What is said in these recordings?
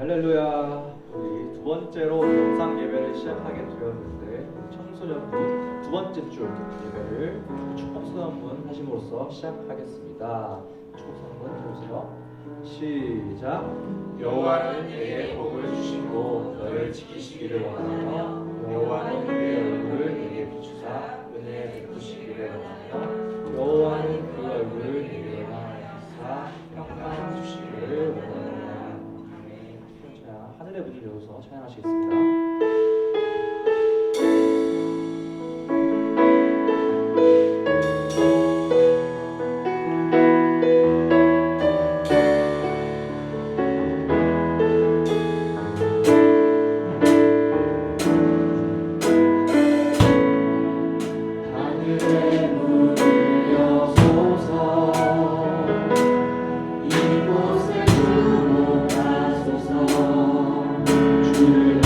할렐루야. 우리 두 번째로 영상 예배를 시작하게 되었는데 청소년부 두 번째 주 예배를 축복 선언문 하심으로써 시작하겠습니다. 축복 선언문 들으세요. 시작. 여호와는 내게 복을 주시고 너를 지키시기를 원하며 여호와는 그의 얼굴을 내게 비추사 은혜 베푸시기를 원하며 여호와는 그 얼굴을 내게 비추사 평강 주시기를 원하노라. 자, 하늘의 문을 열어서 찬양하시겠습니다. 주를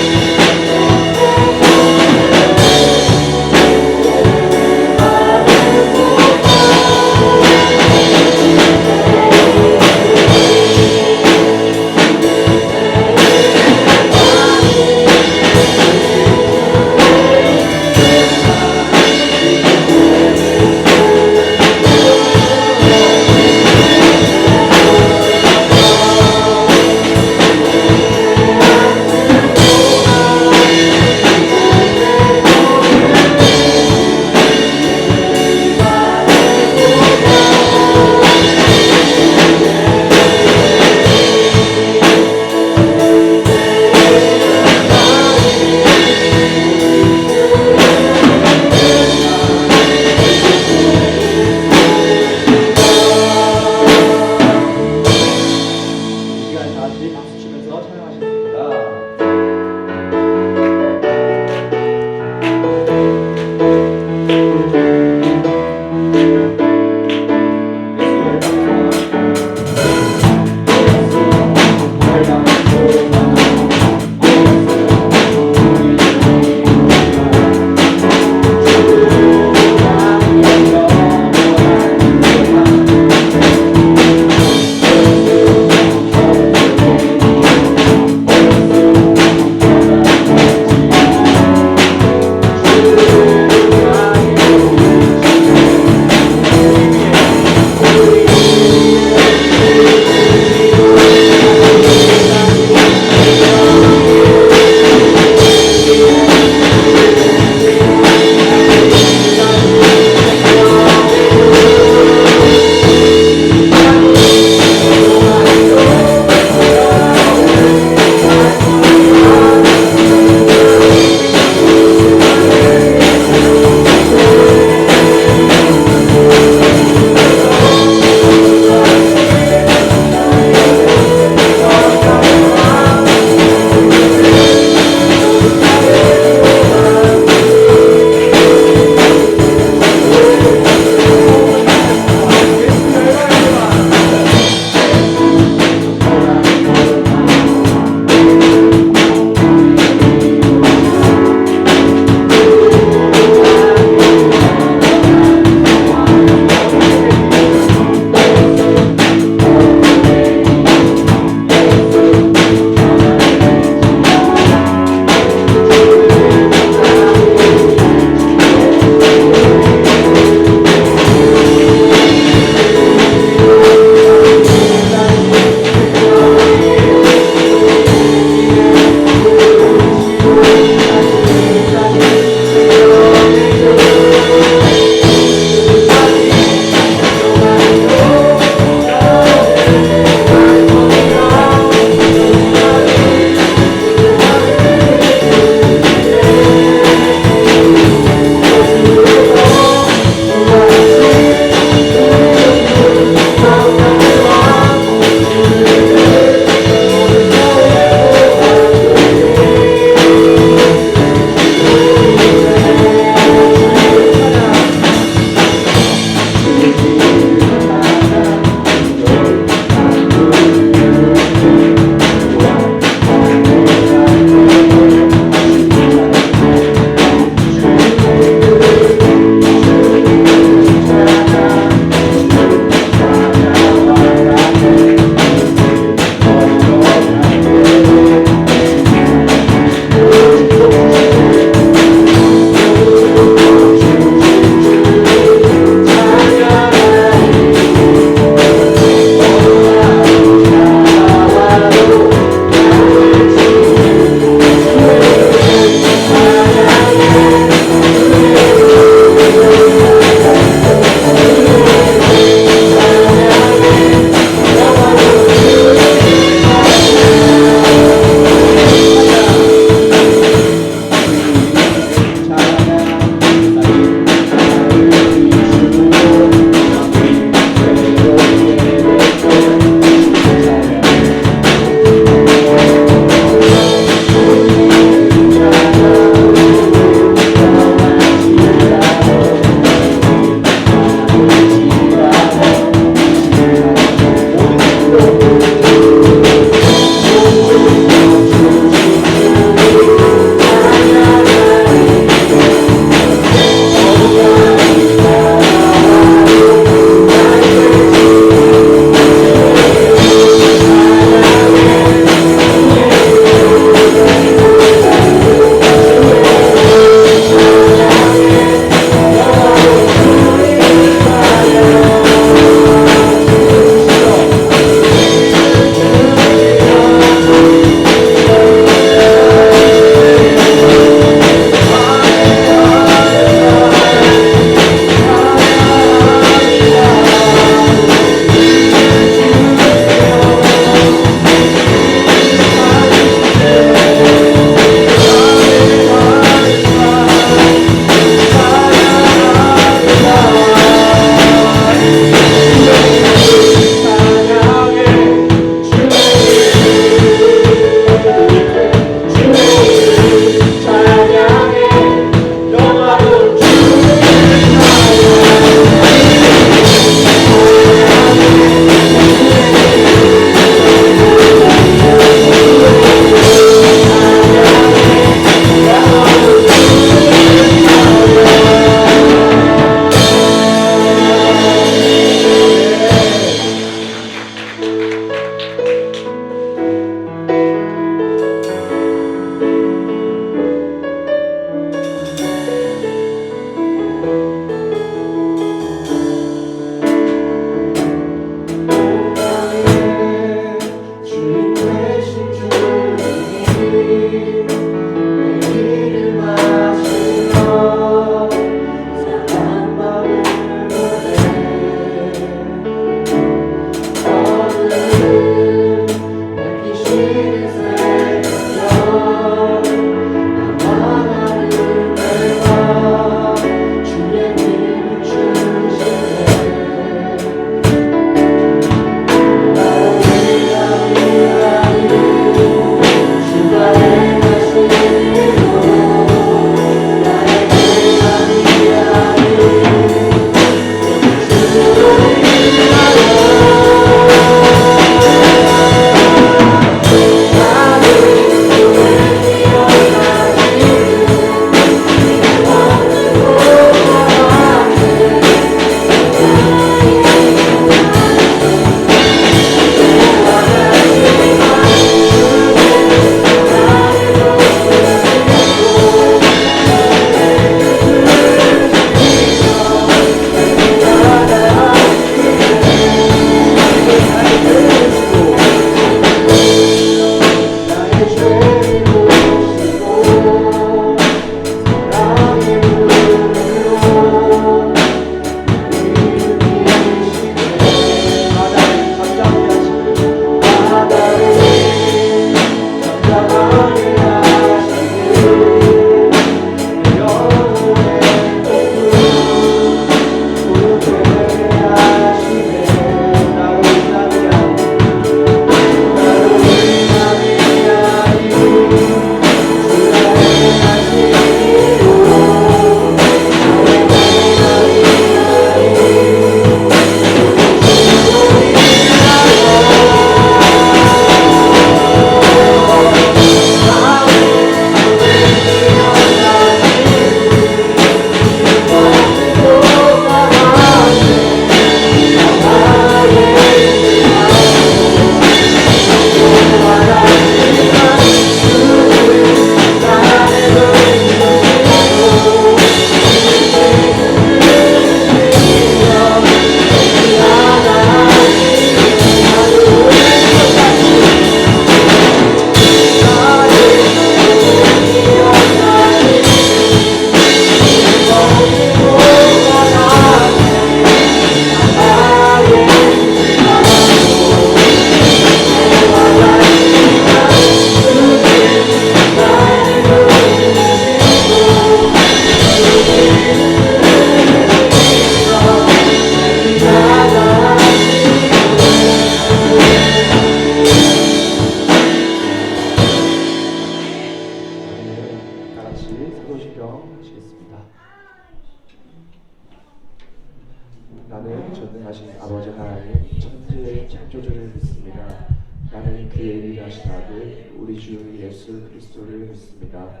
나는 전능하신 아버지 하나님 천지의 창조주를 믿습니다. 나는 그의 유일하신 아들 우리 주 예수 그리스도를 믿습니다.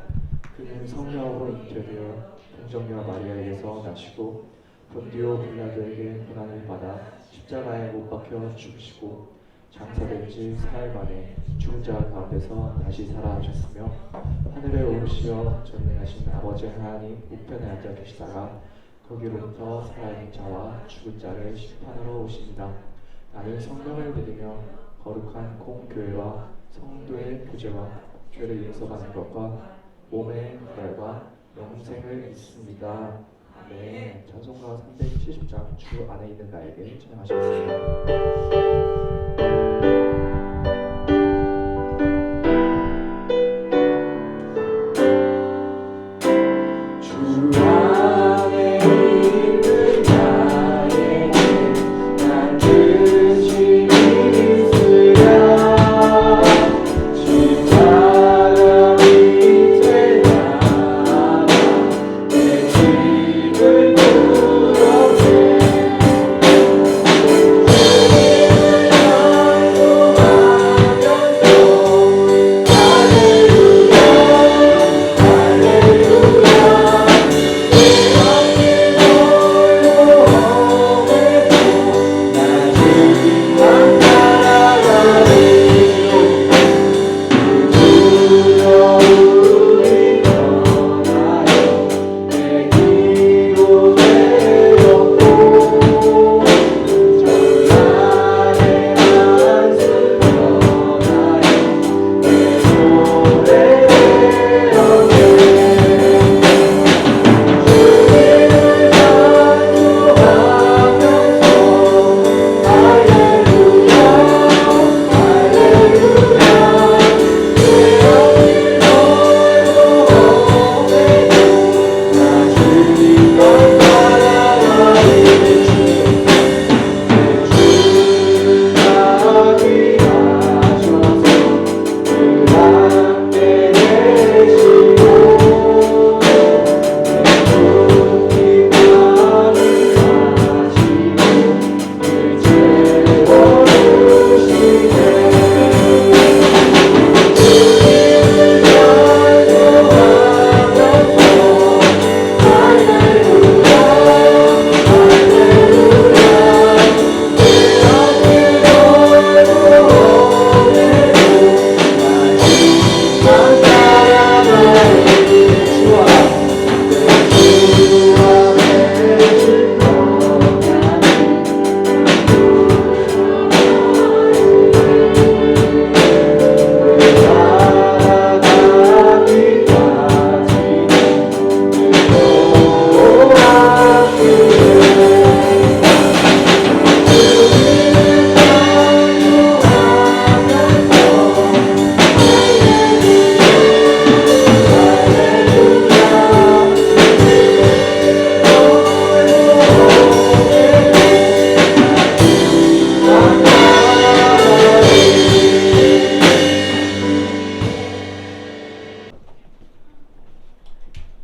그는 성령으로 잉태되어 동정녀 마리아에게서 나시고 본디오 빌라도에게 고난을 받아 십자가에 못 박혀 죽으시고 장사된 지 사흘 만에 죽은 자 가운데서 다시 살아나셨으며 하늘에 오르시어 전능하신 아버지 하나님 우편에 앉아 계시다가 거기로부터 살아있는 자와 죽은 자를 심판하러 오십니다. 나는 성령을 믿으며 거룩한 공교회와 성도의 구제와 죄를 용서받는 것과 몸의 부활과 영생을 믿습니다. 아멘. 찬송가 370장 주 안에 있는 나에게 찬양하시겠습니다.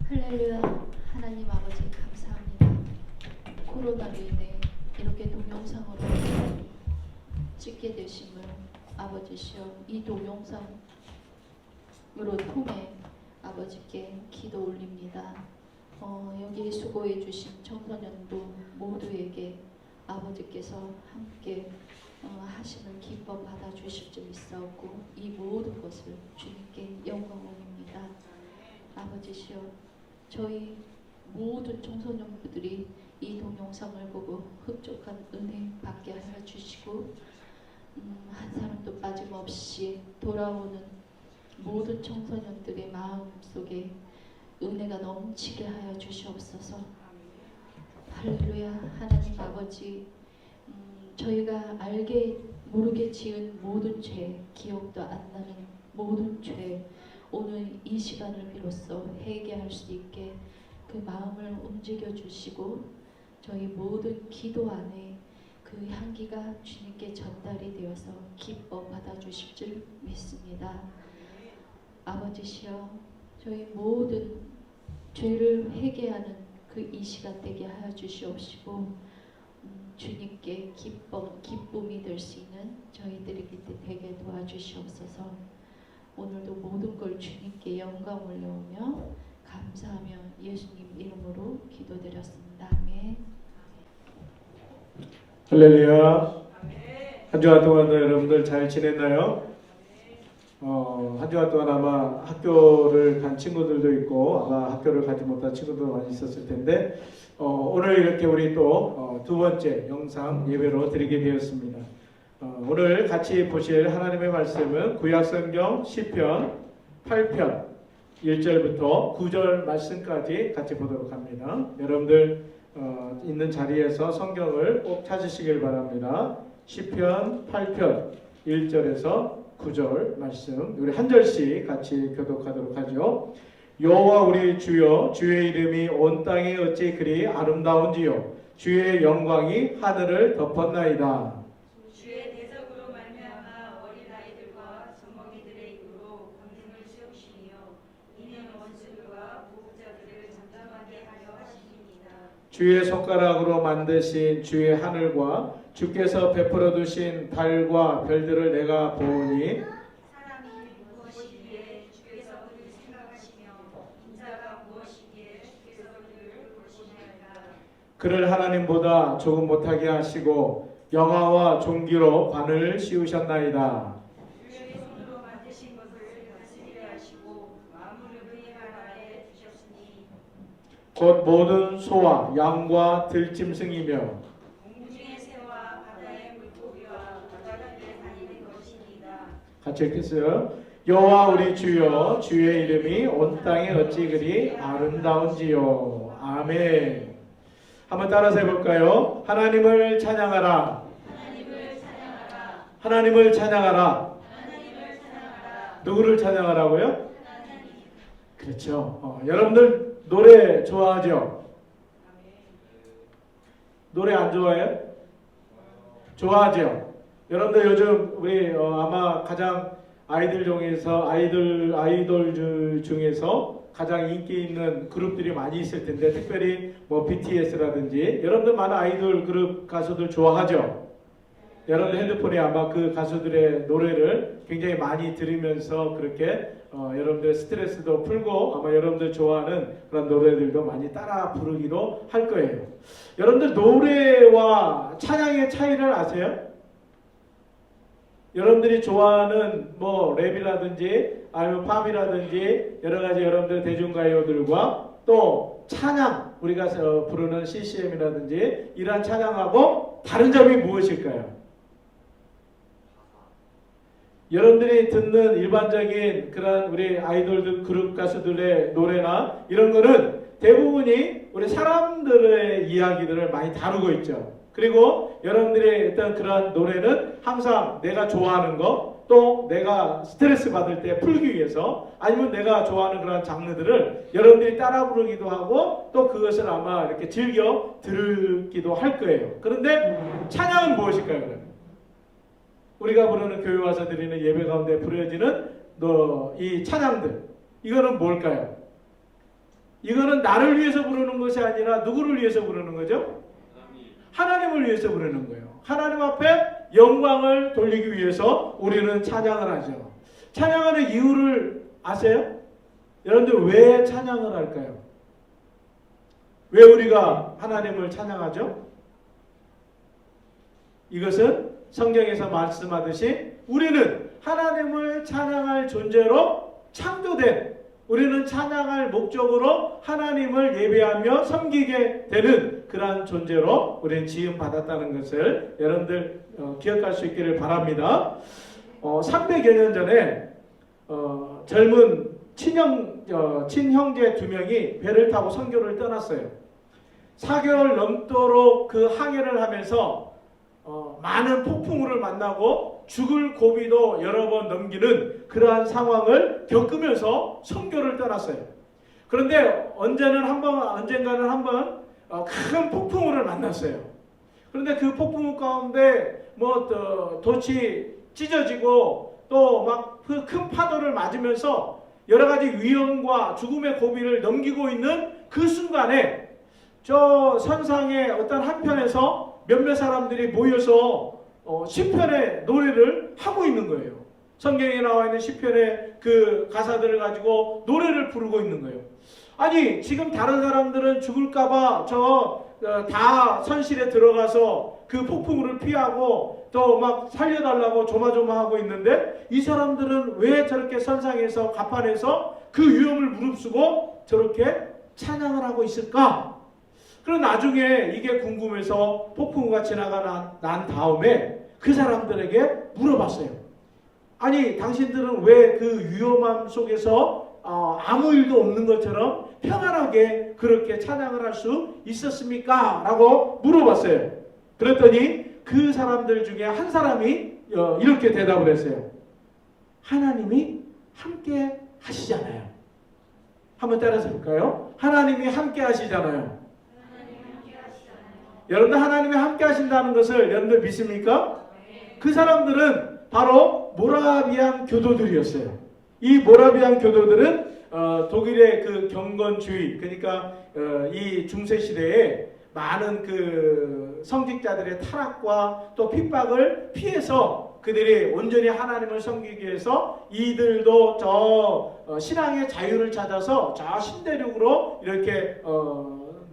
할렐루야. 하나님 아버지 감사합니다. 코로나로 인해 이렇게 동영상으로 찍게 되심을 아버지시여 이 동영상으로 통해 아버지께 기도 올립니다. 여기 수고해 주신 청소년도 모두에게 아버지께서 함께 하심을 기뻐 받아 주실 줄 믿사옵고 이 모든 것을 주님께 영광 올립니다. 아버지시여 저희 모든 청소년부들이 이 동영상을 보고 흡족한 은혜 받게 하여 주시고 한 사람도 빠짐없이 돌아오는 모든 청소년들의 마음속에 은혜가 넘치게 하여 주시옵소서. 할렐루야. 하나님 아버지 저희가 알게 모르게 지은 모든 죄, 기억도 안 나는 모든 죄 오늘 이 시간을 비로소 회개할 수 있게 그 마음을 움직여 주시고 저희 모든 기도 안에 그 향기가 주님께 전달이 되어서 기뻐 받아 주실 줄 믿습니다. 아버지시여 저희 모든 죄를 회개하는 그 이 시간 되게 하여 주시옵시고 주님께 기쁨이 될 수 있는 저희들이 되게 도와주시옵소서. 오늘도 모든 걸 주님께 영광 올려오며 감사하며 예수님 이름으로 기도드렸습니다. 아멘. 할렐루야. 한 주간 동안도 여러분들 잘 지냈나요? 한 주간 동안 아마 학교를 간 친구들도 있고 아마 학교를 가지 못한 친구도 많이 있었을 텐데 오늘 이렇게 우리 또 두 번째 영상 예배로 드리게 되었습니다. 오늘 같이 보실 하나님의 말씀은 구약성경 시편 8편 1절부터 9절 말씀까지 같이 보도록 합니다. 여러분들 있는 자리에서 성경을 꼭 찾으시길 바랍니다. 시편 8편 1절에서 9절 말씀 우리 한 절씩 같이 교독하도록 하죠. 여호와 우리 주여, 주의 이름이 온 땅에 어찌 그리 아름다운지요, 주의 영광이 하늘을 덮었나이다. 주의 대적으로 말미암아 어린아이들과 젖먹이들의 입으로 권능을 세우시며 이는 원수들과 보복자들을 잠잠하게 하려 하심이니이다. 주의 손가락으로 만드신 주의 하늘과 주께서 베풀어 두신 달과 별들을 내가 보오니 사람이 무엇이기에 주께서 그를 생각하시며 인자가 무엇이기에 주께서 그를 보시나이까. 그를 하나님보다 조금 못하게 하시고 영화와 종기로 관을 씌우셨나이다. 주의 손으로 만드신 것을 다스리게 하시고 만물을 그의 나라에 두셨으니 곧 모든 소와 양과 들짐승이며 공중의 새와 바다의 물고기와 바다들에 다니는 것이니이다. 같이 읽겠어요. 여호와 우리 주여, 주의 이름이 온 땅에 어찌 그리 아름다운지요. 아멘. 한번 따라서 해볼까요? 하나님을 찬양하라. 하나님을 찬양하라. 하나님을 찬양하라. 하나님을 찬양하라. 누구를 찬양하라고요? 하나님. 그렇죠. 여러분들 노래 좋아하죠? 노래 안 좋아해요? 좋아하죠? 여러분들 요즘 우리 아마 가장 아이돌 중에서 가장 인기 있는 그룹들이 많이 있을 텐데 특별히 뭐 BTS라든지 여러분들 많은 아이돌 그룹 가수들 좋아하죠? 여러분들 핸드폰에 아마 그 가수들의 노래를 굉장히 많이 들으면서 그렇게 여러분들 스트레스도 풀고 아마 여러분들 좋아하는 그런 노래들도 많이 따라 부르기도 할 거예요. 여러분들 노래와 찬양의 차이를 아세요? 여러분들이 좋아하는 뭐 랩이라든지 아니면 팝이라든지 여러 가지 여러분들 대중가요들과 또 찬양 우리가 부르는 CCM이라든지 이러한 찬양하고 다른 점이 무엇일까요? 여러분들이 듣는 일반적인 그런 우리 아이돌들 그룹 가수들의 노래나 이런 거는 대부분이 우리 사람들의 이야기들을 많이 다루고 있죠. 그리고 여러분들의 어떤 그런 노래는 항상 내가 좋아하는 거 또 내가 스트레스 받을 때 풀기 위해서 아니면 내가 좋아하는 그런 장르들을 여러분들이 따라 부르기도 하고 또 그것을 아마 이렇게 즐겨 들기도 할 거예요. 그런데 찬양은 무엇일까요? 그러면? 우리가 부르는 교회 와서 드리는 예배 가운데 부르어지는 이 찬양들 이거는 뭘까요? 이거는 나를 위해서 부르는 것이 아니라 누구를 위해서 부르는 거죠? 하나님을 위해서 부르는 거예요. 하나님 앞에 영광을 돌리기 위해서 우리는 찬양을 하죠. 찬양하는 이유를 아세요? 여러분들 왜 찬양을 할까요? 왜 우리가 하나님을 찬양하죠? 이것은 성경에서 말씀하듯이 우리는 하나님을 찬양할 존재로 창조된 우리는 찬양할 목적으로 하나님을 예배하며 섬기게 되는 그러한 존재로 우리는 지음받았다는 것을 여러분들 기억할 수 있기를 바랍니다. 300여 년 전에 젊은 친형제 두 명이 배를 타고 선교를 떠났어요. 4개월 넘도록 그 항해를 하면서 많은 폭풍우를 만나고 죽을 고비도 여러 번 넘기는 그러한 상황을 겪으면서 선교를 떠났어요. 그런데 언젠가는 한번 큰 폭풍우를 만났어요. 그런데 그 폭풍우 가운데 돛이 찢어지고 또 막 그 큰 파도를 맞으면서 여러 가지 위험과 죽음의 고비를 넘기고 있는 그 순간에 저 선상의 어떤 한편에서 몇몇 사람들이 모여서 시편의 노래를 하고 있는 거예요. 성경에 나와 있는 시편의 그 가사들을 가지고 노래를 부르고 있는 거예요. 아니 지금 다른 사람들은 죽을까봐 다 선실에 들어가서 그 폭풍우를 피하고 또 막 살려달라고 조마조마하고 있는데 이 사람들은 왜 저렇게 선상에서 가판에서 그 위험을 무릅쓰고 저렇게 찬양을 하고 있을까? 그럼 나중에 이게 궁금해서 폭풍우가 지나가 난 다음에 그 사람들에게 물어봤어요. 아니 당신들은 왜 그 위험함 속에서 아무 일도 없는 것처럼 평안하게 그렇게 찬양을 할 수 있었습니까? 라고 물어봤어요. 그랬더니 그 사람들 중에 한 사람이 이렇게 대답을 했어요. 하나님이 함께 하시잖아요. 한번 따라서 볼까요? 하나님이 함께 하시잖아요. 여러분들 하나님이 함께 하신다는 것을 여러분들 믿습니까? 그 사람들은 바로 모라비안 교도들이었어요. 이 모라비안 교도들은 독일의 그 경건주의, 그러니까 이 중세 시대에 많은 그 성직자들의 타락과 또 핍박을 피해서 그들이 온전히 하나님을 섬기기 위해서 이들도 신앙의 자유를 찾아서 저 신대륙으로 이렇게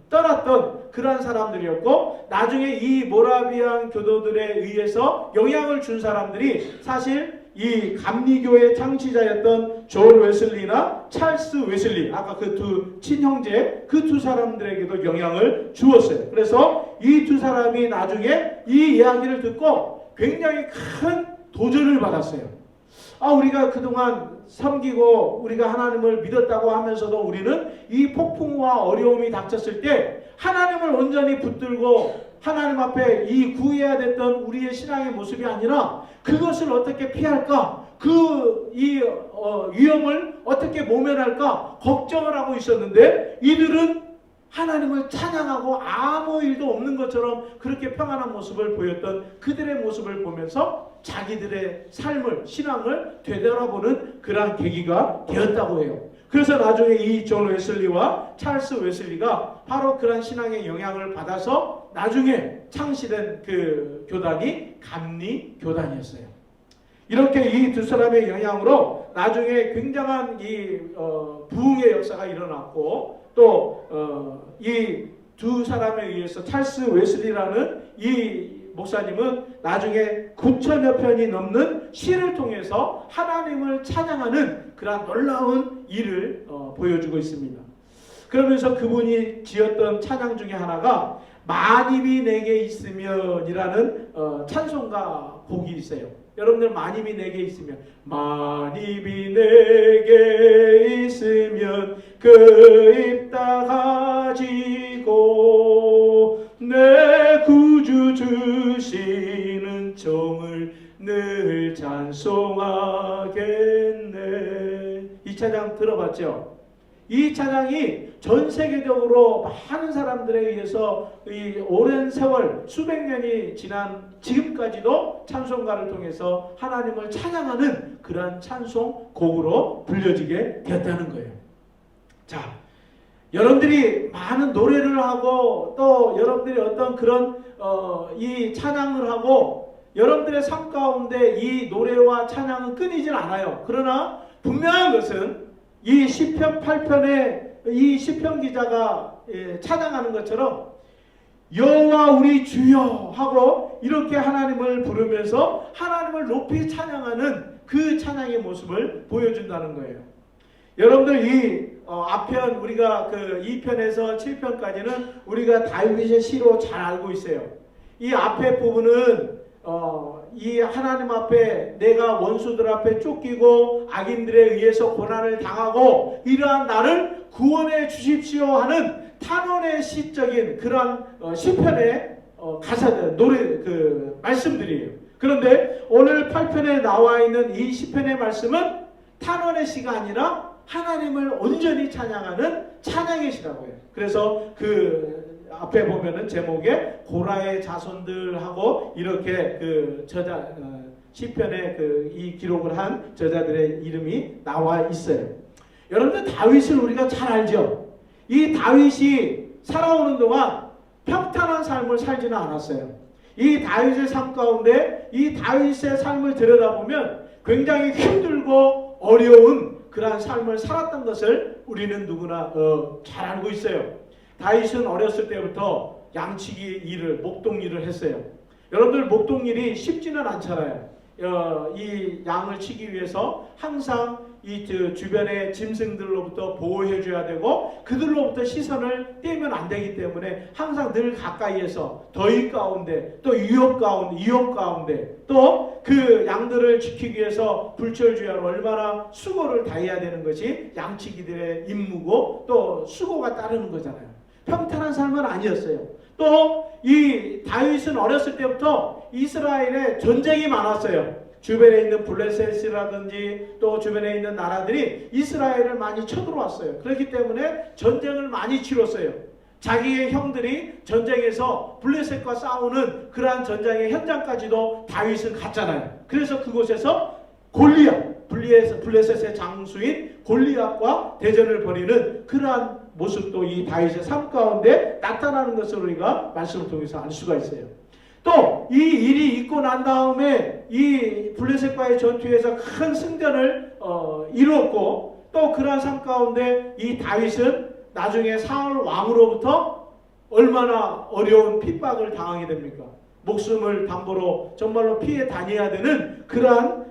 떠났던 그러한 사람들이었고, 나중에 이 모라비안 교도들에 의해서 영향을 준 사람들이 사실 이 감리교의 창시자였던 존 웨슬리나 찰스 웨슬리, 아까 그 두 친형제, 그 두 사람들에게도 영향을 주었어요. 그래서 이 두 사람이 나중에 이 이야기를 듣고 굉장히 큰 도전을 받았어요. 우리가 그동안 섬기고 우리가 하나님을 믿었다고 하면서도 우리는 이 폭풍과 어려움이 닥쳤을 때 하나님을 온전히 붙들고 하나님 앞에 이 구해야 됐던 우리의 신앙의 모습이 아니라 그것을 어떻게 피할까? 위험을 어떻게 모면할까? 걱정을 하고 있었는데 이들은 하나님을 찬양하고 아무 일도 없는 것처럼 그렇게 평안한 모습을 보였던 그들의 모습을 보면서 자기들의 삶을, 신앙을 되돌아보는 그러한 계기가 되었다고 해요. 그래서 나중에 이 존 웨슬리와 찰스 웨슬리가 바로 그러한 신앙의 영향을 받아서 나중에 창시된 그 교단이 감리 교단이었어요. 이렇게 이 두 사람의 영향으로 나중에 굉장한 이 부흥의 역사가 일어났고, 또 이 두 사람에 의해서 찰스 웨슬리라는 이 목사님은 나중에 9천여 편이 넘는 시를 통해서 하나님을 찬양하는 그러한 놀라운 일을 보여주고 있습니다. 그러면서 그분이 지었던 찬양 중에 하나가 만입이 내게 있으면이라는 찬송가 곡이 있어요. 여러분들 만입이 내게 있으면, 만입이 내게 있으면 그 입 다 가지고 내 구주 주시는 종을 늘 찬송하겠네. 이 찬양 들어봤죠? 이 찬양이 전 세계적으로 많은 사람들에 의해서 이 오랜 세월, 수백 년이 지난 지금까지도 찬송가를 통해서 하나님을 찬양하는 그러한 찬송곡으로 불려지게 되었다는 거예요. 자, 여러분들이 많은 노래를 하고 또 여러분들이 어떤 그런 이 찬양을 하고 여러분들의 삶 가운데 이 노래와 찬양은 끊이질 않아요. 그러나 분명한 것은 이 시편 8편에 이 시편 기자가 찬양하는 것처럼 여호와 우리 주여 하고 이렇게 하나님을 부르면서 하나님을 높이 찬양하는 그 찬양의 모습을 보여준다는 거예요. 여러분들 이 앞편 우리가 그 2편에서 7편까지는 우리가 다윗의 시로 잘 알고 있어요. 이 앞에 부분은 이 하나님 앞에 내가 원수들 앞에 쫓기고 악인들에 의해서 고난을 당하고 이러한 나를 구원해 주십시오 하는 탄원의 시적인 그러한 시편의 가사들, 노래 그 말씀들이에요. 그런데 오늘 8편에 나와 있는 이 시편의 말씀은 탄원의 시가 아니라 하나님을 온전히 찬양하는 찬양의 시라고 해요. 그래서 그 앞에 보면은 제목에 고라의 자손들하고 이렇게 그 저자 시편에 그 이 기록을 한 저자들의 이름이 나와 있어요. 여러분들 다윗을 우리가 잘 알죠. 이 다윗이 살아오는 동안 평탄한 삶을 살지는 않았어요. 이 다윗의 삶 가운데 이 다윗의 삶을 들여다보면 굉장히 힘들고 어려운 그러한 삶을 살았던 것을 우리는 누구나 잘 알고 있어요. 다윗은 어렸을 때부터 양치기 일을, 목동 일을 했어요. 여러분들 목동 일이 쉽지는 않잖아요. 이 양을 치기 위해서 항상 이 주변의 짐승들로부터 보호해줘야 되고 그들로부터 시선을 떼면 안 되기 때문에 항상 늘 가까이에서 더위 가운데 또 위협 가운데 또 그 양들을 지키기 위해서 불철주야로 얼마나 수고를 다해야 되는 것이 양치기들의 임무고 또 수고가 따르는 거잖아요. 평탄한 삶은 아니었어요. 또 이 다윗은 어렸을 때부터 이스라엘에 전쟁이 많았어요. 주변에 있는 블레셋이라든지 또 주변에 있는 나라들이 이스라엘을 많이 쳐들어왔어요. 그렇기 때문에 전쟁을 많이 치렀어요. 자기의 형들이 전쟁에서 블레셋과 싸우는 그러한 전쟁의 현장까지도 다윗은 갔잖아요. 그래서 그곳에서 골리앗, 블레셋의 장수인 골리앗과 대전을 벌이는 그러한 모습도 이 다윗의 삶 가운데 나타나는 것을 우리가 말씀을 통해서 알 수가 있어요. 또 이 일이 있고 난 다음에 이 블레셋과의 전투에서 큰 승전을 이루었고 또 그러한 삶 가운데 이 다윗은 나중에 사울 왕으로부터 얼마나 어려운 핍박을 당하게 됩니까? 목숨을 담보로 정말로 피해 다녀야 되는 그러한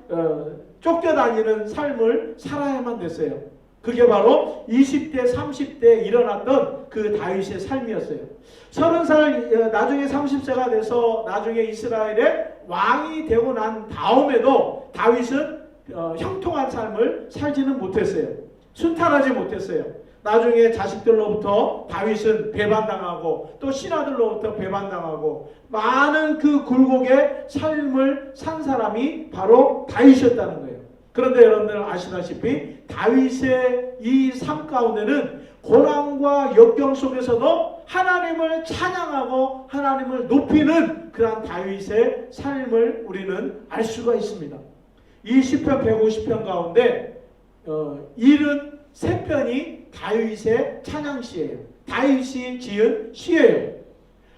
쫓겨다니는 삶을 살아야만 됐어요. 그게 바로 20대 30대에 일어났던 그 다윗의 삶이었어요. 30살 나중에 30세가 돼서 나중에 이스라엘의 왕이 되고 난 다음에도 다윗은 형통한 삶을 살지는 못했어요. 순탄하지 못했어요. 나중에 자식들로부터 다윗은 배반당하고 또 신하들로부터 배반당하고 많은 그 굴곡의 삶을 산 사람이 바로 다윗이었다는 거예요. 그런데 여러분들 아시다시피 다윗의 이 삶 가운데는 고난과 역경 속에서도 하나님을 찬양하고 하나님을 높이는 그러한 다윗의 삶을 우리는 알 수가 있습니다. 이 시편 150편 가운데 73편이 다윗의 찬양시예요. 다윗이 지은 시예요.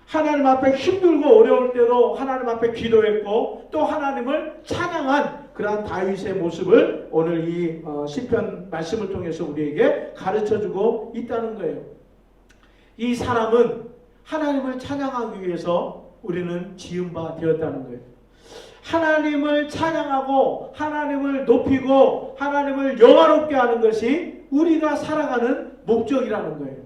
하나님 앞에 힘들고 어려울 때도 하나님 앞에 기도했고 또 하나님을 찬양한 그러한 다윗의 모습을 오늘 이 시편 말씀을 통해서 우리에게 가르쳐주고 있다는 거예요. 이 사람은 하나님을 찬양하기 위해서 우리는 지은 바 되었다는 거예요. 하나님을 찬양하고 하나님을 높이고 하나님을 영화롭게 하는 것이 우리가 살아가는 목적이라는 거예요.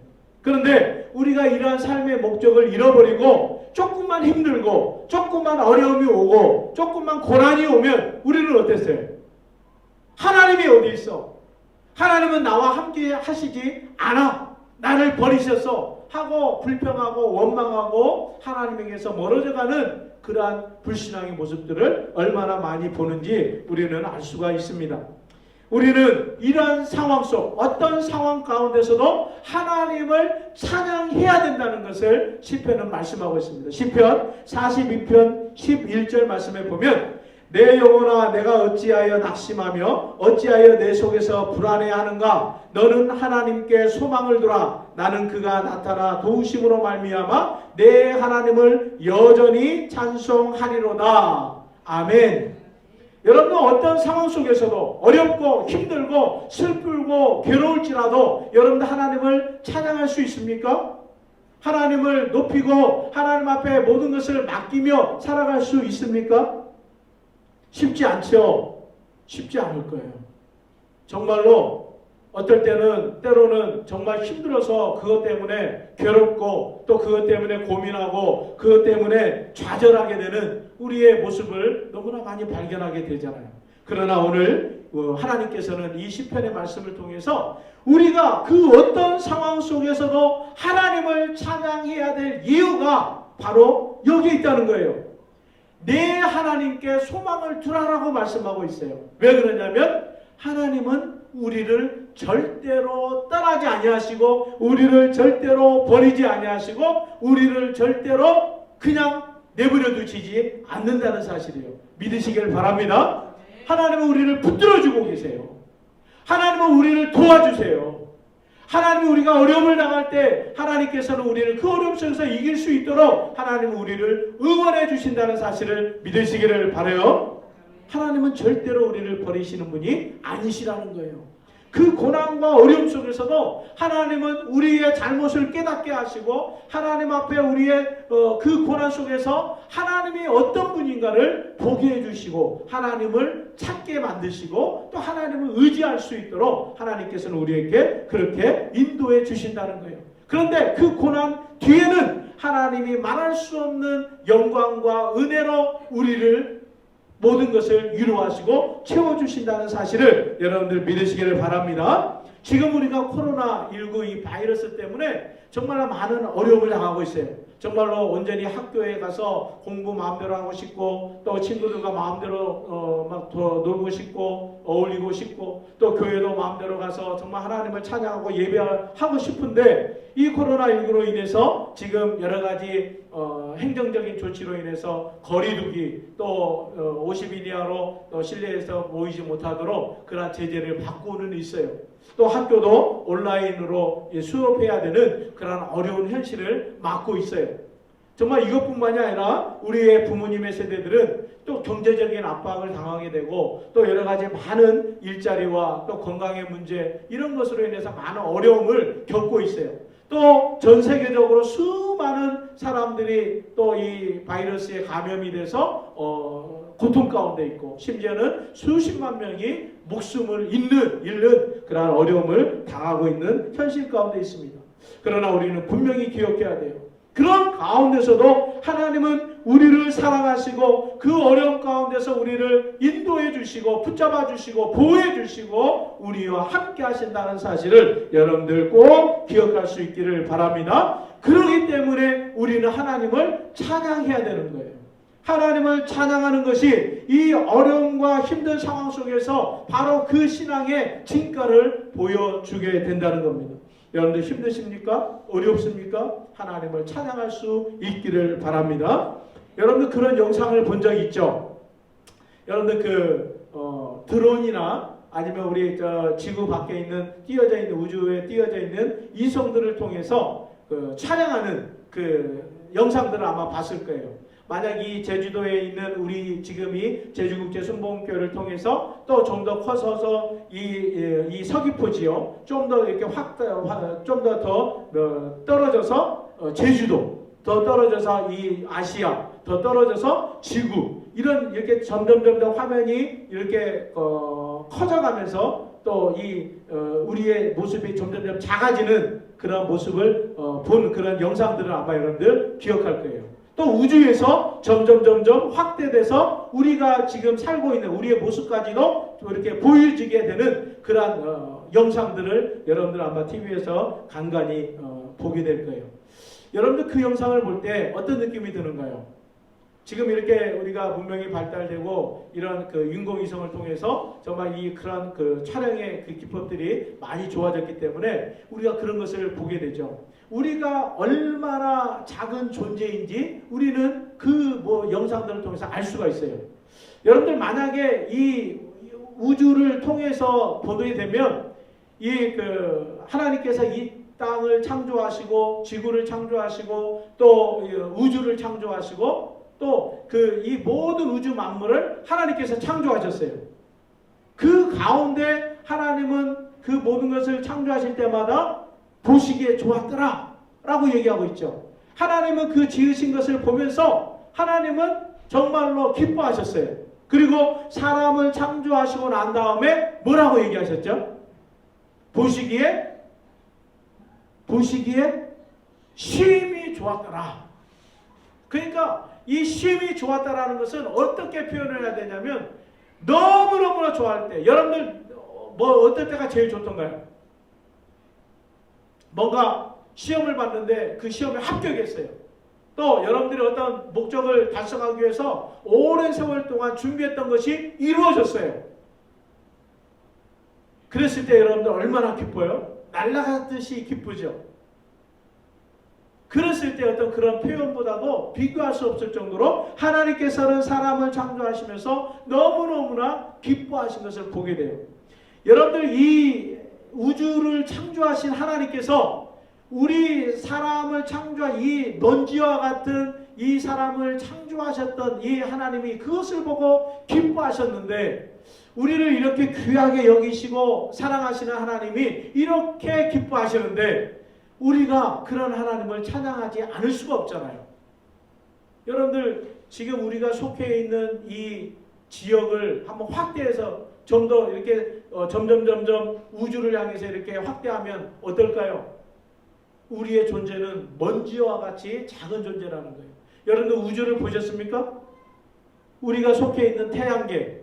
그런데 우리가 이러한 삶의 목적을 잃어버리고 조금만 힘들고 조금만 어려움이 오고 조금만 고난이 오면 우리는 어땠어요? 하나님이 어디 있어? 하나님은 나와 함께 하시지 않아. 나를 버리셔서 하고 불평하고 원망하고 하나님에게서 멀어져가는 그러한 불신앙의 모습들을 얼마나 많이 보는지 우리는 알 수가 있습니다. 우리는 이러한 상황 속 어떤 상황 가운데서도 하나님을 찬양해야 된다는 것을 시편은 말씀하고 있습니다. 시편 42편 11절 말씀에 보면 내 영혼아 내가 어찌하여 낙심하며 어찌하여 내 속에서 불안해하는가 너는 하나님께 소망을 두라 나는 그가 나타나 도우심으로 말미암아 내 하나님을 여전히 찬송하리로다. 아멘. 여러분 어떤 상황 속에서도 어렵고 힘들고 슬프고 괴로울지라도 여러분들 하나님을 찬양할 수 있습니까? 하나님을 높이고 하나님 앞에 모든 것을 맡기며 살아갈 수 있습니까? 쉽지 않죠. 쉽지 않을 거예요. 정말로 어떨 때는 때로는 정말 힘들어서 그것 때문에 괴롭고 또 그것 때문에 고민하고 그것 때문에 좌절하게 되는 우리의 모습을 너무나 많이 발견하게 되잖아요. 그러나 오늘 하나님께서는 이 시편의 말씀을 통해서 우리가 그 어떤 상황 속에서도 하나님을 찬양해야 될 이유가 바로 여기에 있다는 거예요. 내 하나님께 소망을 두라라고 말씀하고 있어요. 왜 그러냐면 하나님은 우리를 절대로 떠나지 아니하시고 우리를 절대로 버리지 아니하시고 우리를 절대로 그냥 내버려 두시지 않는다는 사실이에요. 믿으시길 바랍니다. 하나님은 우리를 붙들어주고 계세요. 하나님은 우리를 도와주세요. 하나님 우리가 어려움을 당할 때 하나님께서는 우리를 그 어려움 속에서 이길 수 있도록 하나님은 우리를 응원해 주신다는 사실을 믿으시기를 바라요. 하나님은 절대로 우리를 버리시는 분이 아니시라는 거예요. 그 고난과 어려움 속에서도 하나님은 우리의 잘못을 깨닫게 하시고 하나님 앞에 우리의 그 고난 속에서 하나님이 어떤 분인가를 보게 해주시고 하나님을 찾게 만드시고 또 하나님을 의지할 수 있도록 하나님께서는 우리에게 그렇게 인도해 주신다는 거예요. 그런데 그 고난 뒤에는 하나님이 말할 수 없는 영광과 은혜로 우리를 모든 것을 위로하시고 채워주신다는 사실을 여러분들 믿으시기를 바랍니다. 지금 우리가 코로나19 이 바이러스 때문에 정말 많은 어려움을 당하고 있어요. 정말로 온전히 학교에 가서 공부 마음대로 하고 싶고 또 친구들과 마음대로 막 더 놀고 싶고 어울리고 싶고 또 교회도 마음대로 가서 정말 하나님을 찬양하고 예배하고 싶은데 이 코로나19로 인해서 지금 여러 가지 행정적인 조치로 인해서 거리두기 또 50인 이하로 또 실내에서 모이지 못하도록 그런 제재를 바꾸는 있어요. 또 학교도 온라인으로 수업해야 되는 그런 어려운 현실을 맞고 있어요. 정말 이것뿐만이 아니라 우리의 부모님의 세대들은 또 경제적인 압박을 당하게 되고 또 여러 가지 많은 일자리와 또 건강의 문제 이런 것으로 인해서 많은 어려움을 겪고 있어요. 또 전 세계적으로 수많은 사람들이 또 이 바이러스에 감염이 돼서 고통 가운데 있고 심지어는 수십만 명이 목숨을 잃는 그러한 어려움을 당하고 있는 현실 가운데 있습니다. 그러나 우리는 분명히 기억해야 돼요. 그런 가운데서도 하나님은 우리를 사랑하시고 그 어려움 가운데서 우리를 인도해 주시고 붙잡아 주시고 보호해 주시고 우리와 함께 하신다는 사실을 여러분들 꼭 기억할 수 있기를 바랍니다. 그렇기 때문에 우리는 하나님을 찬양해야 되는 거예요. 하나님을 찬양하는 것이 이 어려움과 힘든 상황 속에서 바로 그 신앙의 진가를 보여주게 된다는 겁니다. 여러분들 힘드십니까? 어렵습니까? 하나님을 찬양할 수 있기를 바랍니다. 여러분들 그런 영상을 본 적 있죠? 여러분들 드론이나 아니면 우리 지구 밖에 있는 띄어져 있는 우주에 띄어져 있는 이성들을 통해서 촬영하는 그 영상들을 아마 봤을 거예요. 만약 이 제주도에 있는 우리 지금 이 제주국제순복음교회를 통해서 또 좀 더 커서서 이 서귀포 지역 좀 더 이렇게 좀 더 떨어져서 제주도 더 떨어져서 이 아시아 더 떨어져서 지구 이런 이렇게 점점 화면이 이렇게 커져가면서 또 우리의 모습이 점점 작아지는 그런 모습을 본 그런 영상들을 아마 여러분들 기억할 거예요. 또 우주에서 점점 확대돼서 우리가 지금 살고 있는 우리의 모습까지도 이렇게 보여지게 되는 그러한 영상들을 여러분들 아마 TV에서 간간히 보게 될 거예요. 여러분들 그 영상을 볼 때 어떤 느낌이 드는가요? 지금 이렇게 우리가 문명이 발달되고 이런 인공위성을 통해서 정말 그런 촬영의 기법들이 많이 좋아졌기 때문에 우리가 그런 것을 보게 되죠. 우리가 얼마나 작은 존재인지 우리는 영상들을 통해서 알 수가 있어요. 여러분들 만약에 이 우주를 통해서 보게 되면 하나님께서 이 땅을 창조하시고 지구를 창조하시고 또 우주를 창조하시고 또 이 모든 우주 만물을 하나님께서 창조하셨어요. 그 가운데 하나님은 그 모든 것을 창조하실 때마다 보시기에 좋았더라 라고 얘기하고 있죠. 하나님은 그 지으신 것을 보면서 하나님은 정말로 기뻐하셨어요. 그리고 사람을 창조하시고 난 다음에 뭐라고 얘기하셨죠? 보시기에 심히 좋았더라. 그러니까 이 심히 좋았다라는 것은 어떻게 표현을 해야 되냐면 너무너무나 좋아할 때 여러분들 어떨 때가 제일 좋던가요? 뭔가 시험을 봤는데 그 시험에 합격했어요. 또 여러분들이 어떤 목적을 달성하기 위해서 오랜 세월 동안 준비했던 것이 이루어졌어요. 그랬을 때 여러분들 얼마나 기뻐요? 날아가듯이 기쁘죠. 그랬을 때 어떤 그런 표현보다도 비교할 수 없을 정도로 하나님께서는 사람을 창조하시면서 너무너무나 기뻐하신 것을 보게 돼요. 여러분들 이 우주를 창조하신 하나님께서 우리 사람을 창조한 이 먼지와 같은 이 사람을 창조하셨던 이 하나님이 그것을 보고 기뻐하셨는데, 우리를 이렇게 귀하게 여기시고 사랑하시는 하나님이 이렇게 기뻐하시는데 우리가 그런 하나님을 찬양하지 않을 수가 없잖아요. 여러분들, 지금 우리가 속해 있는 이 지역을 한번 확대해서 좀 더 이렇게 점점 우주를 향해서 이렇게 확대하면 어떨까요? 우리의 존재는 먼지와 같이 작은 존재라는 거예요. 여러분들, 우주를 보셨습니까? 우리가 속해 있는 태양계,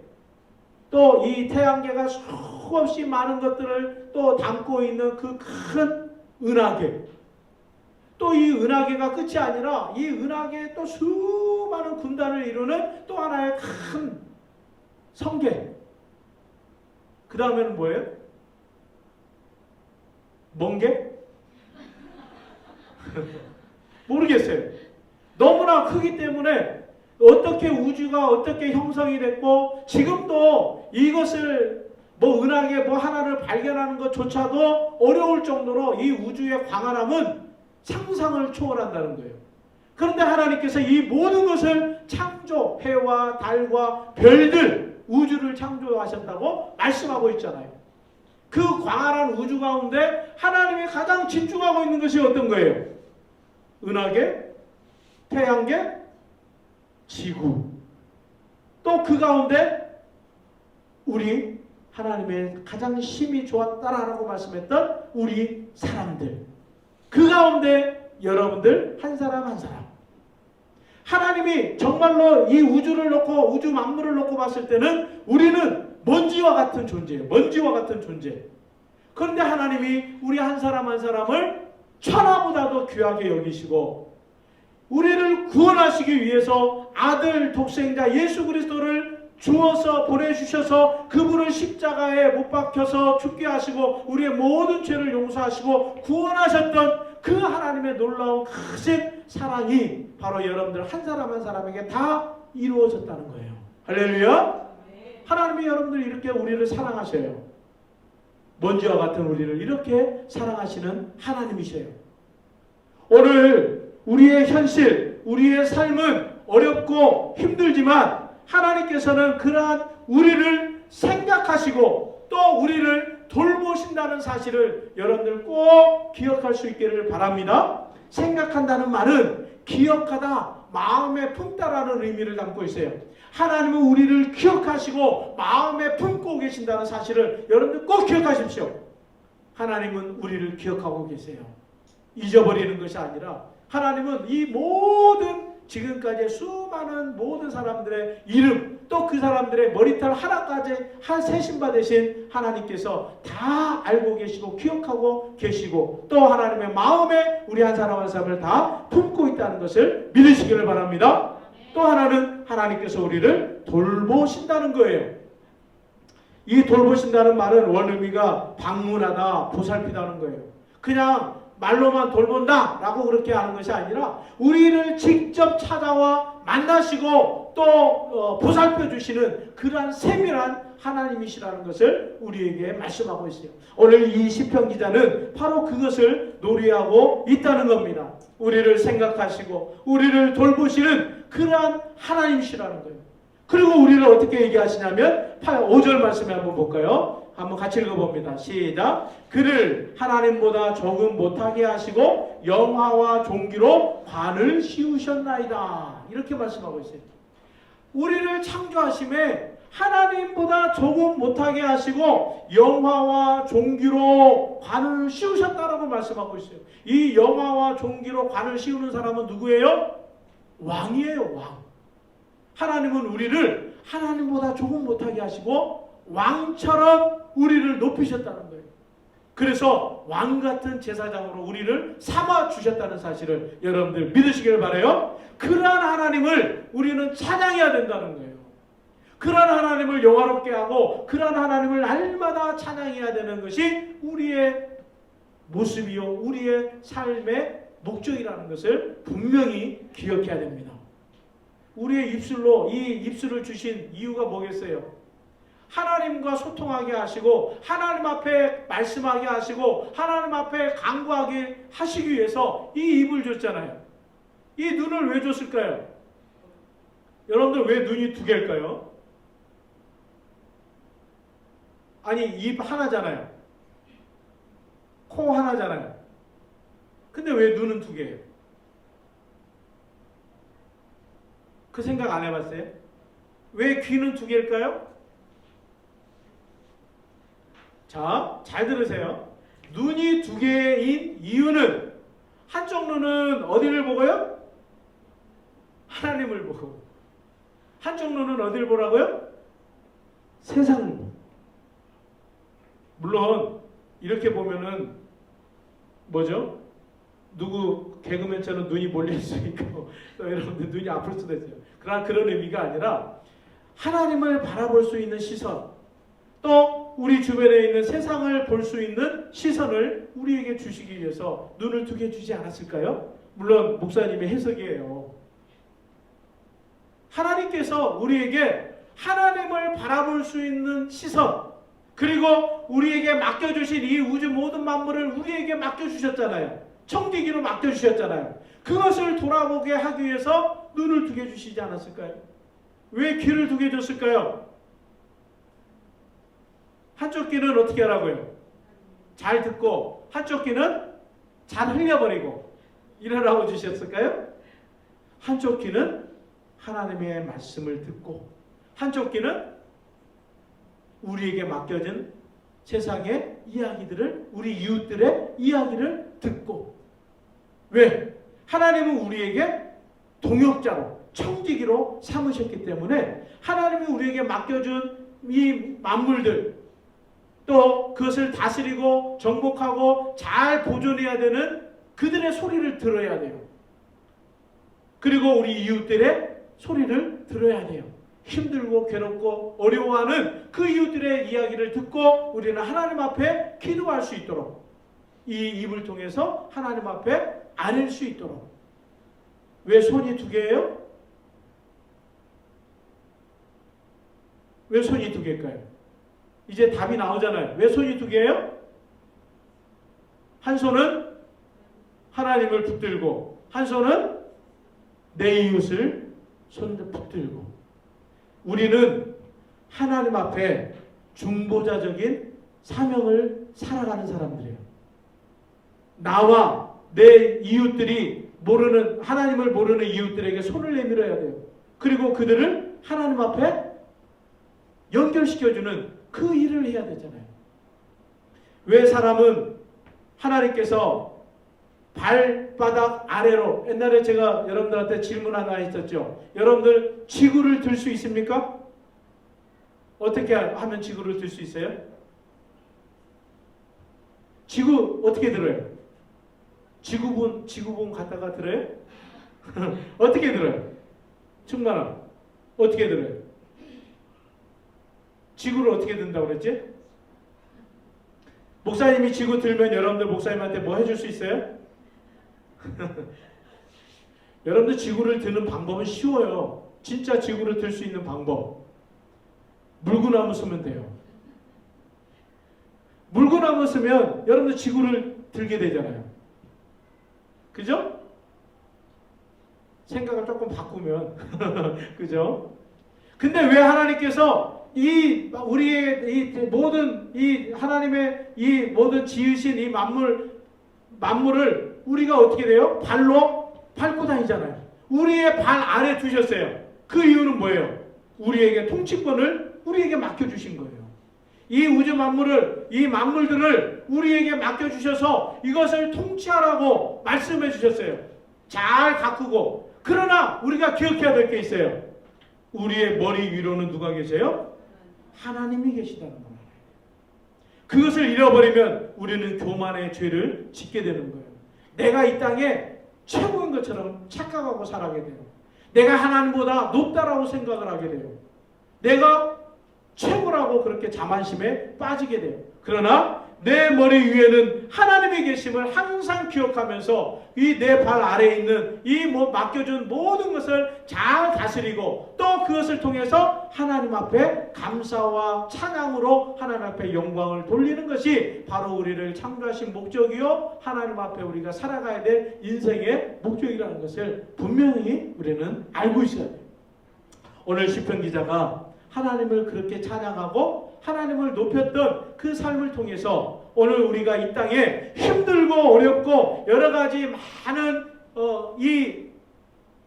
또 이 태양계가 수없이 많은 것들을 또 담고 있는 그 큰 은하계, 또 이 은하계가 끝이 아니라 이 은하계에 또 수많은 군단을 이루는 또 하나의 큰 성계. 그 다음에는 뭐예요? 멍게? 모르겠어요. 너무나 크기 때문에 어떻게 우주가 어떻게 형성이 됐고, 지금도 이것을 뭐 은하계 뭐 하나를 발견하는 것조차도 어려울 정도로 이 우주의 광활함은 상상을 초월한다는 거예요. 그런데 하나님께서 이 모든 것을 창조, 해와 달과 별들, 우주를 창조하셨다고 말씀하고 있잖아요. 그 광활한 우주 가운데 하나님이 가장 집중하고 있는 것이 어떤 거예요? 은하계, 태양계, 지구. 또 그 가운데 우리 하나님의 가장 힘이 좋았다라고 말씀했던 우리 사람들. 그 가운데 여러분들 한 사람 한 사람. 하나님이 정말로 이 우주를 놓고, 우주 만물을 놓고 봤을 때는 우리는 먼지와 같은 존재예요. 먼지와 같은 존재. 그런데 하나님이 우리 한 사람 한 사람을 천하보다도 귀하게 여기시고 우리를 구원하시기 위해서 아들 독생자 예수 그리스도를 주어서 보내주셔서 그분을 십자가에 못 박혀서 죽게 하시고 우리의 모든 죄를 용서하시고 구원하셨던 그 하나님의 놀라운 크신 사랑이 바로 여러분들 한 사람 한 사람에게 다 이루어졌다는 거예요. 할렐루야. 하나님이 여러분들 이렇게 우리를 사랑하셔요. 먼지와 같은 우리를 이렇게 사랑하시는 하나님이셔요. 오늘 우리의 현실, 우리의 삶은 어렵고 힘들지만 하나님께서는 그러한 우리를 생각하시고 또 우리를 돌보신다는 사실을 여러분들 꼭 기억할 수 있기를 바랍니다. 생각한다는 말은 기억하다, 마음에 품다라는 의미를 담고 있어요. 하나님은 우리를 기억하시고 마음에 품고 계신다는 사실을 여러분들 꼭 기억하십시오. 하나님은 우리를 기억하고 계세요. 잊어버리는 것이 아니라 하나님은 이 모든 지금까지 수많은 모든 사람들의 이름, 또 그 사람들의 머리털 하나까지 한 세신바 되신 하나님께서 다 알고 계시고 기억하고 계시고 또 하나님의 마음에 우리 한 사람 한 사람을 다 품고 있다는 것을 믿으시기를 바랍니다. 또 하나는 하나님께서 우리를 돌보신다는 거예요. 이 돌보신다는 말은 원의미가 방문하다, 보살피다는 거예요. 그냥 말로만 돌본다 라고 그렇게 하는 것이 아니라 우리를 직접 찾아와 만나시고 또 보살펴 주시는 그러한 세밀한 하나님이시라는 것을 우리에게 말씀하고 있어요. 오늘 이 시편 기자는 바로 그것을 노래하고 있다는 겁니다. 우리를 생각하시고 우리를 돌보시는 그러한 하나님이시라는 거예요. 그리고 우리를 어떻게 얘기하시냐면 5절 말씀에 한번 볼까요? 한번 같이 읽어봅니다. 시작. 그를 하나님보다 조금 못하게 하시고 영화와 종기로 관을 씌우셨나이다. 이렇게 말씀하고 있어요. 우리를 창조하심에 하나님보다 조금 못하게 하시고 영화와 종기로 관을 씌우셨다라고 말씀하고 있어요. 이 영화와 종기로 관을 씌우는 사람은 누구예요? 왕이에요. 왕. 하나님은 우리를 하나님보다 조금 못하게 하시고 왕처럼 우리를 높이셨다는 거예요. 그래서 왕같은 제사장으로 우리를 삼아주셨다는 사실을 여러분들 믿으시길 바라요. 그러한 하나님을 우리는 찬양해야 된다는 거예요. 그러한 하나님을 영화롭게 하고 그러한 하나님을 날마다 찬양해야 되는 것이 우리의 모습이요 우리의 삶의 목적이라는 것을 분명히 기억해야 됩니다. 우리의 입술로 이 입술을 주신 이유가 뭐겠어요? 하나님과 소통하게 하시고 하나님 앞에 말씀하게 하시고 하나님 앞에 간구하게 하시기 위해서 이 입을 줬잖아요. 이 눈을 왜 줬을까요? 여러분들 왜 눈이 두 개일까요? 아니 입 하나잖아요. 코 하나잖아요. 근데 왜 눈은 두 개예요? 그 생각 안 해봤어요? 왜 귀는 두 개일까요? 자, 잘 들으세요. 눈이 두 개인 이유는 한쪽 눈은 어디를 보고요? 하나님을 보고. 한쪽 눈은 어디를 보라고요? 세상을 보고. 물론 이렇게 보면은 뭐죠? 누구 개그맨처럼 눈이 몰릴 수 있고 또 여러분들 눈이 아플 수도 있어요. 그러나 그런 의미가 아니라 하나님을 바라볼 수 있는 시선, 또 우리 주변에 있는 세상을 볼 수 있는 시선을 우리에게 주시기 위해서 눈을 두 개 주지 않았을까요? 물론 목사님의 해석이에요. 하나님께서 우리에게 하나님을 바라볼 수 있는 시선, 그리고 우리에게 맡겨주신 이 우주 모든 만물을 우리에게 맡겨주셨잖아요. 청지기로 맡겨주셨잖아요. 그것을 돌아보게 하기 위해서 눈을 두 개 주시지 않았을까요? 왜 귀를 두 개 줬을까요? 한쪽 귀는 어떻게 하라고요? 잘 듣고 한쪽 귀는 잘 흘려버리고 이러라고 주셨을까요? 한쪽 귀는 하나님의 말씀을 듣고 한쪽 귀는 우리에게 맡겨진 세상의 이야기들을, 우리 이웃들의 이야기를 듣고. 왜? 하나님은 우리에게 동역자로, 청지기로 삼으셨기 때문에 하나님이 우리에게 맡겨준 이 만물들, 또 그것을 다스리고 정복하고 잘 보존해야 되는 그들의 소리를 들어야 돼요. 그리고 우리 이웃들의 소리를 들어야 돼요. 힘들고 괴롭고 어려워하는 그 이웃들의 이야기를 듣고 우리는 하나님 앞에 기도할 수 있도록, 이 입을 통해서 하나님 앞에 아릴 수 있도록. 왜 손이 두 개예요? 왜 손이 두 개일까요? 이제 답이 나오잖아요. 왜 손이 두 개예요? 한 손은 하나님을 붙들고 한 손은 내 이웃을 붙들고. 우리는 하나님 앞에 중보자적인 사명을 살아가는 사람들이에요. 나와 내 이웃들이 모르는, 하나님을 모르는 이웃들에게 손을 내밀어야 돼요. 그리고 그들을 하나님 앞에 연결시켜주는 그 일을 해야 되잖아요. 왜 사람은 하나님께서 발바닥 아래로, 옛날에 제가 여러분들한테 질문 하나 했었죠. 여러분들 지구를 들 수 있습니까? 어떻게 하면 지구를 들 수 있어요? 지구 어떻게 들어요? 지구본 갖다가 들어요? 어떻게 들어요? 충만아 어떻게 들어요? 지구를 어떻게 든다고 그랬지? 목사님이 지구 들면 여러분들 목사님한테 뭐 해줄 수 있어요? 여러분들 지구를 드는 방법은 쉬워요. 진짜 지구를 들 수 있는 방법. 물구나무 쓰면 돼요. 물구나무 쓰면 여러분들 지구를 들게 되잖아요. 그죠? 생각을 조금 바꾸면 그죠? 근데 왜 하나님께서 이 우리의 이 모든 이 하나님의 이 모든 지으신 이 만물을 우리가 어떻게 돼요? 발로 밟고 다니잖아요. 우리의 발 아래 두셨어요. 그 이유는 뭐예요? 우리에게 통치권을 우리에게 맡겨주신 거예요. 이 우주 만물을, 이 만물들을 우리에게 맡겨주셔서 이것을 통치하라고 말씀해 주셨어요. 잘 가꾸고. 그러나 우리가 기억해야 될 게 있어요. 우리의 머리 위로는 누가 계세요? 하나님이 계시다는 걸 알아요. 그것을 잃어버리면 우리는 교만의 죄를 짓게 되는 거예요. 내가 이 땅에 최고인 것처럼 착각하고 살아가게 돼요. 내가 하나님보다 높다라고 생각을 하게 돼요. 내가 최고라고 그렇게 자만심에 빠지게 돼요. 그러나 내 머리 위에는 하나님의 계심을 항상 기억하면서 이 내 발 아래에 있는 이 맡겨준 모든 것을 잘 다스리고 또 그것을 통해서 하나님 앞에 감사와 찬양으로 하나님 앞에 영광을 돌리는 것이 바로 우리를 창조하신 목적이요 하나님 앞에 우리가 살아가야 될 인생의 목적이라는 것을 분명히 우리는 알고 있어야 돼요. 오늘 시편 기자가 하나님을 그렇게 찬양하고 하나님을 높였던 그 삶을 통해서 오늘 우리가 이 땅에 힘들고 어렵고 여러 가지 많은 이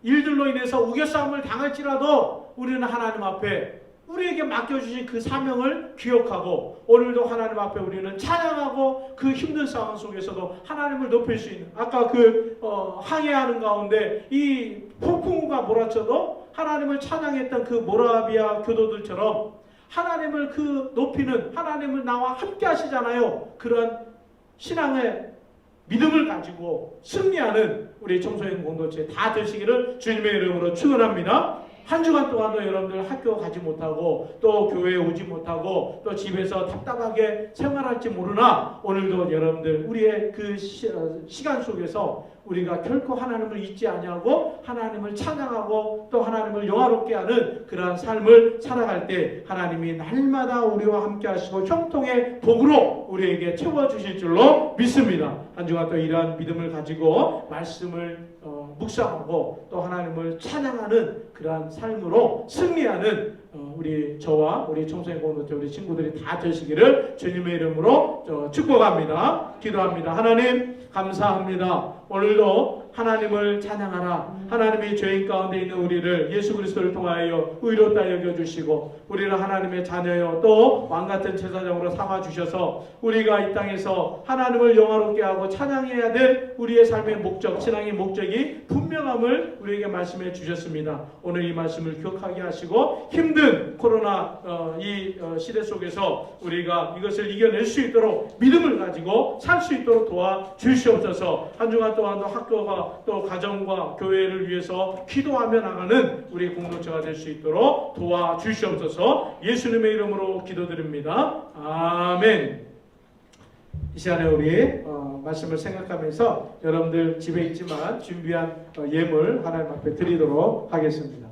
일들로 인해서 우겨싸움을 당할지라도 우리는 하나님 앞에 우리에게 맡겨주신 그 사명을 기억하고 오늘도 하나님 앞에 우리는 찬양하고 그 힘든 상황 속에서도 하나님을 높일 수 있는 아까 항해하는 가운데 이 폭풍우가 몰아쳐도 하나님을 찬양했던 그 모라비아 교도들처럼 하나님을 높이는 하나님을 나와 함께 하시잖아요. 그런 신앙의 믿음을 가지고 승리하는 우리 청소년 공동체 다 되시기를 주님의 이름으로 축원합니다. 한 주간 동안도 여러분들 학교 가지 못하고 또 교회에 오지 못하고 또 집에서 답답하게 생활할지 모르나 오늘도 여러분들 우리의 그 시간 속에서 우리가 결코 하나님을 잊지 아니하고 하나님을 찬양하고 또 하나님을 영화롭게 하는 그러한 삶을 살아갈 때 하나님이 날마다 우리와 함께 하시고 형통의 복으로 우리에게 채워주실 줄로 믿습니다. 한 주간 또 이러한 믿음을 가지고 말씀을 묵상하고 또 하나님을 찬양하는 그러한 삶으로 승리하는 저와 우리 청소년 공동체 우리 친구들이 다 되시기를 주님의 이름으로 축복합니다. 기도합니다. 하나님 감사합니다. 오늘도 하나님을 찬양하라. 하나님이 죄인 가운데 있는 우리를 예수 그리스도를 통하여 의롭다 여겨주시고 우리를 하나님의 자녀요 또 왕같은 제사장으로 삼아주셔서 우리가 이 땅에서 하나님을 영화롭게 하고 찬양해야 될 우리의 삶의 목적, 신앙의 목적이 분명함을 우리에게 말씀해 주셨습니다. 오늘 이 말씀을 기억하게 하시고 힘든 코로나 이 시대 속에서 우리가 이것을 이겨낼 수 있도록 믿음을 가지고 살 수 있도록 도와주시옵소서. 한 주간 동안도 학교가 또 가정과 교회를 위해서 기도하며 나가는 우리 공동체가 될 수 있도록 도와주시옵소서. 예수님의 이름으로 기도드립니다. 아멘. 이 시간에 우리 말씀을 생각하면서 여러분들 집에 있지만 준비한 예물 하나님 앞에 드리도록 하겠습니다.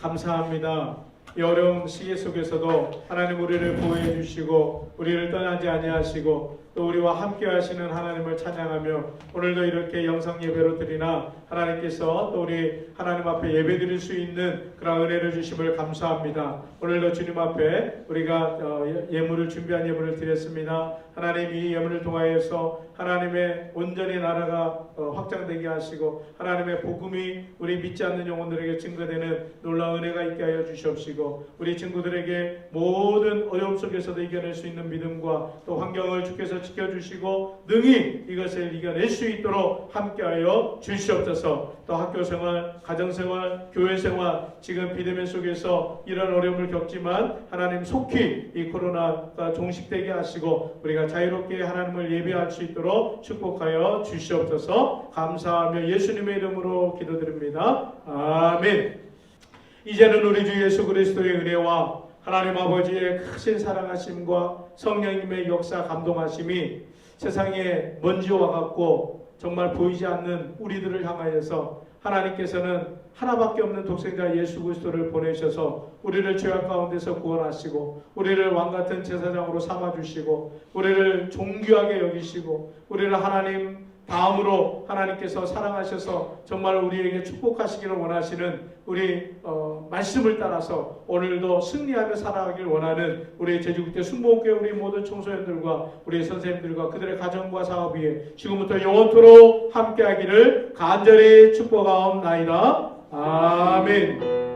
감사합니다. 이 어려운 시기 속에서도 하나님 우리를 보호해 주시고 우리를 떠나지 아니하시고 또 우리와 함께 하시는 하나님을 찬양하며 오늘도 이렇게 영상 예배로 드리나 하나님께서 또 우리 하나님 앞에 예배 드릴 수 있는 그런 은혜를 주심을 감사합니다. 오늘도 주님 앞에 우리가 예물을 준비한 예물을 드렸습니다. 하나님 이 예물을 통하여서 하나님의 온전히 나라가 확장되게 하시고 하나님의 복음이 우리 믿지 않는 영혼들에게 증거되는 놀라운 은혜가 있게 하여 주시옵시고 우리 친구들에게 모든 어려움 속에서도 이겨낼 수 있는 믿음과 또 환경을 주께서 지켜주시고 능히 이것을 이겨낼 수 있도록 함께하여 주시옵소서. 또 학교생활, 가정생활, 교회생활 지금 비대면 속에서 이런 어려움을 겪지만 하나님 속히 이 코로나가 종식되게 하시고 우리가 자유롭게 하나님을 예배할 수 있도록 축복하여 주시옵소서. 감사하며 예수님의 이름으로 기도드립니다. 아멘. 이제는 우리 주 예수 그리스도의 은혜와 하나님 아버지의 크신 사랑하심과 성령님의 역사 감동하심이 세상에 먼지와 같고 정말 보이지 않는 우리들을 향하여서 하나님께서는 하나밖에 없는 독생자 예수 그리스도를 보내셔서 우리를 죄악 가운데서 구원하시고 우리를 왕같은 제사장으로 삼아주시고 우리를 존귀하게 여기시고 우리를 하나님 다음으로 하나님께서 사랑하셔서 정말 우리에게 축복하시기를 원하시는 우리 말씀을 따라서 오늘도 승리하며 살아가길 원하는 우리 제주국대 순복음교회 우리 모든 청소년들과 우리 선생님들과 그들의 가정과 사업 위에 지금부터 영원토록 함께하기를 간절히 축복하옵나이다. 아멘.